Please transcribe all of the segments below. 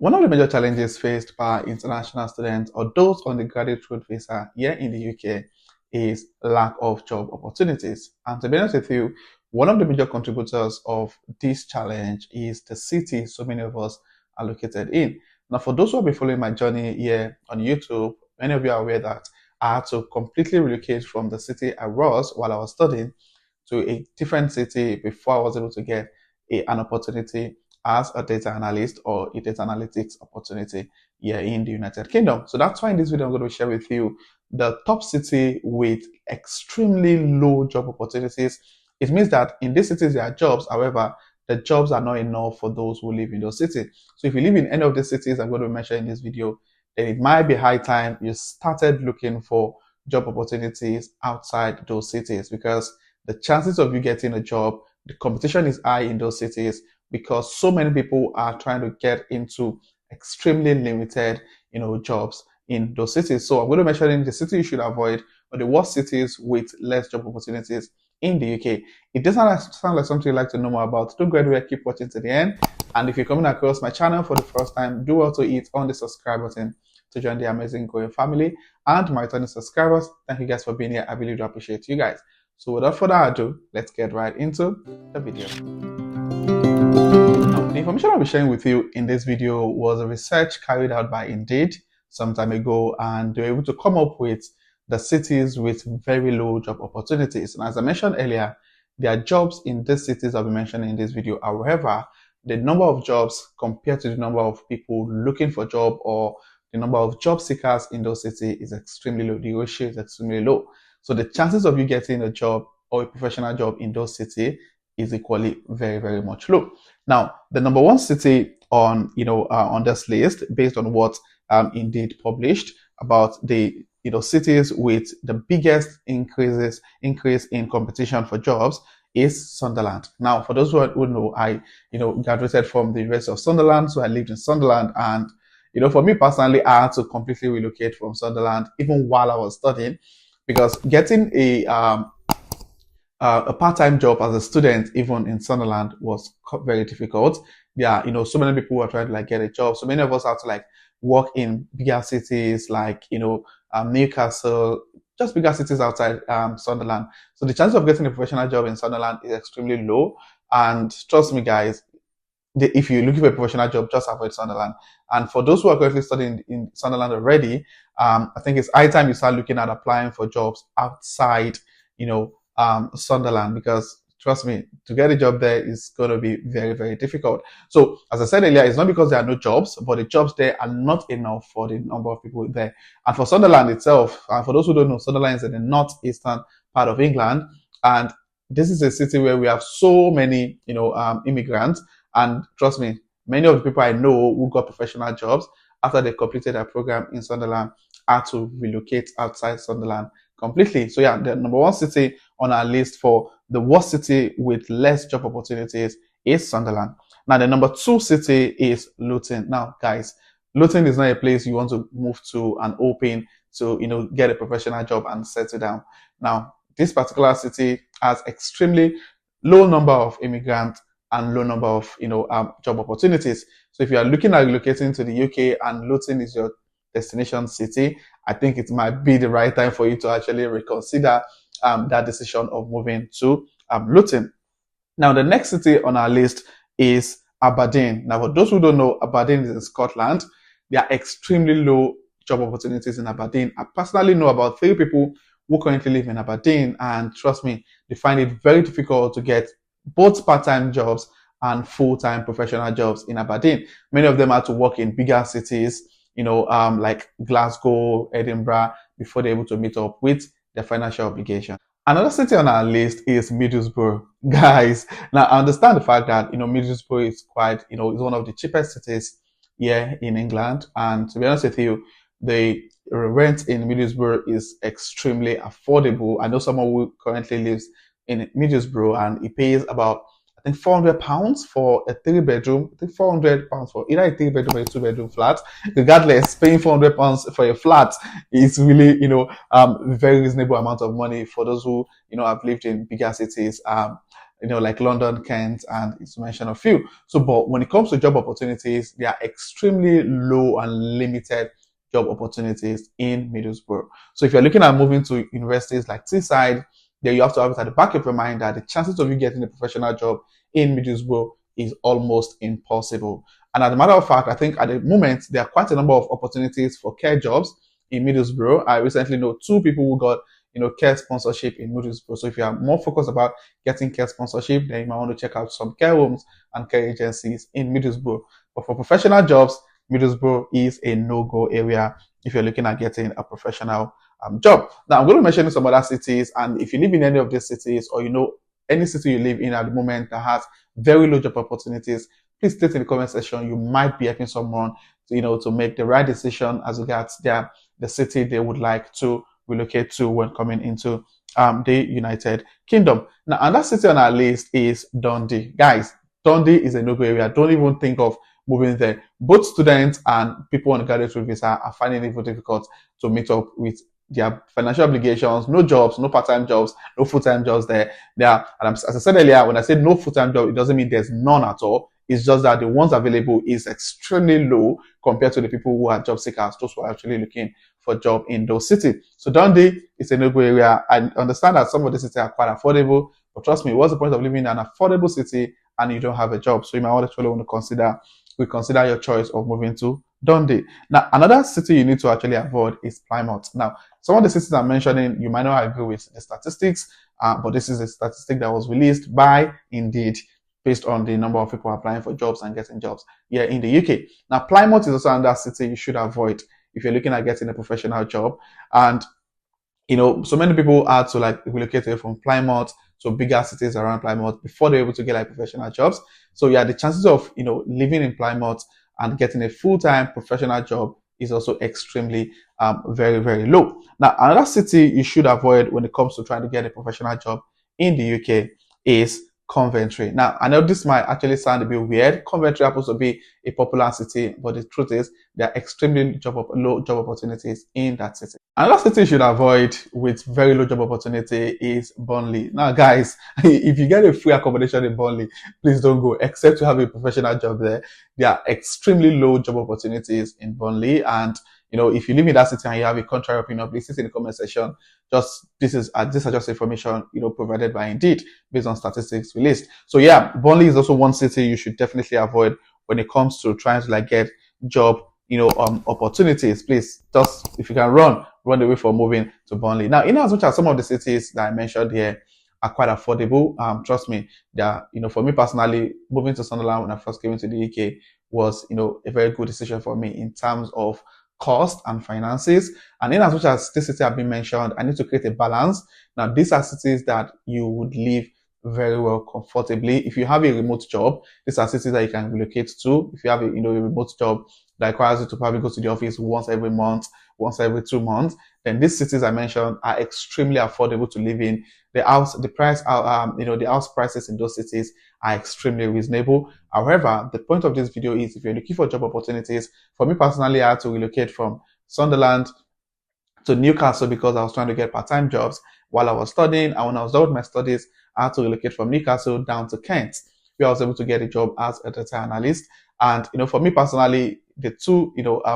One of the major challenges faced by international students or those on the graduate road visa here in the UK is lack of job opportunities. And to be honest with you, one of the major contributors of this challenge is the city so many of us are located in. Now, for those who have been following my journey here on YouTube, many of you are aware that I had to completely relocate from the city I was while I was studying to a different city before I was able to get an opportunity as a data analyst or a data analytics opportunity here in the United Kingdom. So that's why in this video, I'm going to share with you the top city with extremely low job opportunities. It means that in these cities, there are jobs. However, the jobs are not enough for those who live in those cities. So if you live in any of the cities I'm going to mention in this video, then it might be high time you started looking for job opportunities outside those cities, because the chances of you getting a job, the competition is high in those cities, because so many people are trying to get into extremely limited, jobs in those cities. So I'm going to mention the city you should avoid, or the worst cities with less job opportunities in the UK. It doesn't sound like something you'd like to know more about. Don't go anywhere, keep watching to the end. And if you're coming across my channel for the first time, do also hit on the subscribe button to join the amazing growing family. And my returning subscribers, thank you guys for being here. I really do appreciate you guys. So without further ado, let's get right into the video. Now, the information I'll be sharing with you in this video was a research carried out by Indeed some time ago, and they were able to come up with the cities with very low job opportunities. And as I mentioned earlier, there are jobs in these cities I'll be mentioning in this video. However, the number of jobs compared to the number of people looking for a job or the number of job seekers in those cities is extremely low. The ratio is extremely low. So the chances of you getting a job or a professional job in those cities is equally very, very much low. Now, the number one city on on this list, based on what Indeed published about the cities with the biggest increase in competition for jobs, is Sunderland. Now, for those who know, I graduated from the University of Sunderland, so I lived in Sunderland, and for me personally, I had to completely relocate from Sunderland even while I was studying, because getting a part-time job as a student even in Sunderland was very difficult. Yeah, so many people were trying to get a job. So many of us had to work in bigger cities like Newcastle, just bigger cities outside Sunderland. So the chance of getting a professional job in Sunderland is extremely low. And trust me, guys, if you're looking for a professional job, just avoid Sunderland. And for those who are currently studying in Sunderland already, I think it's high time you start looking at applying for jobs outside, Sunderland, because trust me, to get a job there is going to be very, very difficult. So as I said earlier, it's not because there are no jobs, but the jobs there are not enough for the number of people there. And for Sunderland itself, and for those who don't know, Sunderland is in the northeastern part of England, and this is a city where we have so many, immigrants. And trust me, many of the people I know who got professional jobs after they completed their program in Sunderland had to relocate outside Sunderland completely. So yeah, the number one city on our list for the worst city with less job opportunities is Sunderland. Now, the number two city is Luton. Now, guys, Luton is not a place you want to move to and open to, get a professional job and settle down. Now, this particular city has extremely low number of immigrants and low number of, job opportunities. So if you are looking at relocating to the UK and Luton is your destination city, I think it might be the right time for you to actually reconsider that decision of moving to Luton. Now, the next city on our list is Aberdeen. Now, for those who don't know, Aberdeen is in Scotland. There are extremely low job opportunities in Aberdeen. I personally know about 3 people who currently live in Aberdeen, and trust me, they find it very difficult to get both part-time jobs and full-time professional jobs in Aberdeen. Many of them had to work in bigger cities, like Glasgow, Edinburgh, before they're able to meet up with their financial obligation. Another city on our list is Middlesbrough. Guys, now I understand the fact that, Middlesbrough is quite, is one of the cheapest cities here in England. And to be honest with you, the rent in Middlesbrough is extremely affordable. I know someone who currently lives in Middlesbrough, and he pays about, I I think £400 for a 3 bedroom. I think £400 for either a 3 bedroom or a 2 bedroom flat. Regardless, paying £400 for a flat is really, very reasonable amount of money for those who, have lived in bigger cities. Like London, Kent, and to mention a few. So, but when it comes to job opportunities, they are extremely low and limited job opportunities in Middlesbrough. So, if you're looking at moving to universities like Teesside, then you have to have it at the back of your mind that the chances of you getting a professional job in Middlesbrough is almost impossible. And as a matter of fact, I think at the moment there are quite a number of opportunities for care jobs in Middlesbrough. I recently know 2 people who got care sponsorship in Middlesbrough. So if you are more focused about getting care sponsorship, then you might want to check out some care homes and care agencies in Middlesbrough. But for professional jobs, Middlesbrough is a no-go area if you're looking at getting a professional job. Now, I'm going to mention some other cities, and if you live in any of these cities, or any city you live in at the moment that has very low job opportunities, please state in the comment section. You might be helping someone to make the right decision as regards the city they would like to relocate to when coming into the United Kingdom. Now, another city on our list is Dundee. Guys, Dundee is a no-go area. Don't even think of moving there. Both students and people on graduate visa are finding it very difficult to meet up with their financial obligations. No jobs, no part-time jobs, no full-time jobs there. And as I said earlier, when I said no full-time job, it doesn't mean there's none at all. It's just that the ones available is extremely low compared to the people who are job seekers, those who are actually looking for a job in those cities. So Dundee is a no-go area. I understand that some of the cities are quite affordable, but trust me, what's the point of living in an affordable city and you don't have a job? So you might actually want to consider your choice of moving to Dundee. Now, another city you need to actually avoid is Plymouth. Now, some of the cities I'm mentioning, you might not agree with the statistics, but this is a statistic that was released by Indeed based on the number of people applying for jobs and getting jobs here in the UK. Now, Plymouth is also another city you should avoid if you're looking at getting a professional job. And, so many people had to relocate away from Plymouth to bigger cities around Plymouth before they're able to get professional jobs. So yeah, the chances of, living in Plymouth and getting a full-time professional job is also extremely, very, very low. Now, another city you should avoid when it comes to trying to get a professional job in the UK is Coventry. Now, I know this might actually sound a bit weird. Coventry happens to be a popular city, but the truth is there are extremely low job opportunities in that city. Another city you should avoid with very low job opportunity is Burnley. Now, guys, if you get a free accommodation in Burnley, please don't go, except you have a professional job there. There are extremely low job opportunities in Burnley, and if you live in that city and you have a contrary opinion, please sit in the comment section. This is just information provided by Indeed based on statistics released. So yeah, Burnley is also one city you should definitely avoid when it comes to trying to get job opportunities. Please, just if you can run away from moving to Burnley. Now, in as much as some of the cities that I mentioned here are quite affordable, trust me, they are, for me personally, moving to Sunderland when I first came into the UK was a very good decision for me in terms of cost and finances. And in as much as this city have been mentioned, I need to create a balance. Now, these are cities that you would live very well comfortably. If you have a remote job, these are cities that you can relocate to. If you have a remote job that requires you to probably go to the office once every month, once every 2 months, then these cities I mentioned are extremely affordable to live in. The house prices in those cities are extremely reasonable. However, the point of this video is if you're looking for job opportunities, for me personally, I had to relocate from Sunderland to Newcastle because I was trying to get part-time jobs while I was studying. And when I was done with my studies, I had to relocate from Newcastle down to Kent, where I was able to get a job as a data analyst. And, for me personally, the two,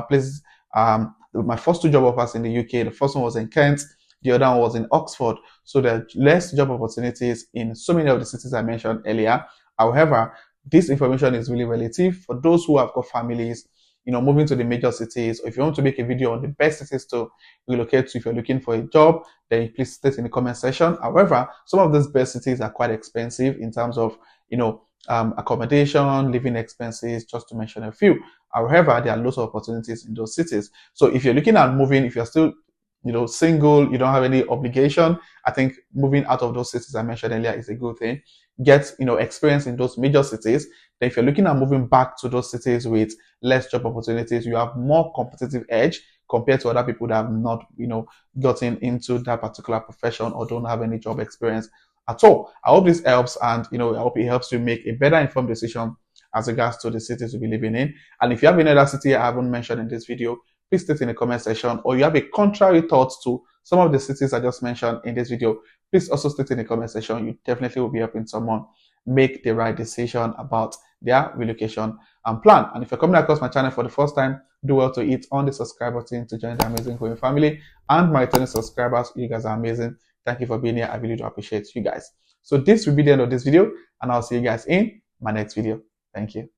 places, my first 2 job offers in the UK, the first one was in Kent, the other one was in Oxford. So there are less job opportunities in so many of the cities I mentioned earlier. However, this information is really relative for those who have got families, moving to the major cities. Or if you want to make a video on the best cities to relocate to if you're looking for a job, then please state in the comment section. However, some of these best cities are quite expensive in terms of, accommodation, living expenses, just to mention a few. However, there are lots of opportunities in those cities. So if you're looking at moving, if you're still single, you don't have any obligation, I think moving out of those cities I mentioned earlier is a good thing. Get, experience in those major cities. Then if you're looking at moving back to those cities with less job opportunities, you have more competitive edge compared to other people that have not, gotten into that particular profession or don't have any job experience at all. I hope this helps, and I hope it helps you make a better informed decision as regards to the cities you'll be living in. And if you have any other city I haven't mentioned in this video, please state in the comment section, or you have a contrary thought to some of the cities I just mentioned in this video, please also state in the comment section. You definitely will be helping someone make the right decision about their relocation and plan. And if you're coming across my channel for the first time, do well to hit on the subscribe button to join the amazing growing family. And my returning subscribers, you guys are amazing. Thank you for being here. I really do appreciate you guys. So this will be the end of this video, and I'll see you guys in my next video. Thank you.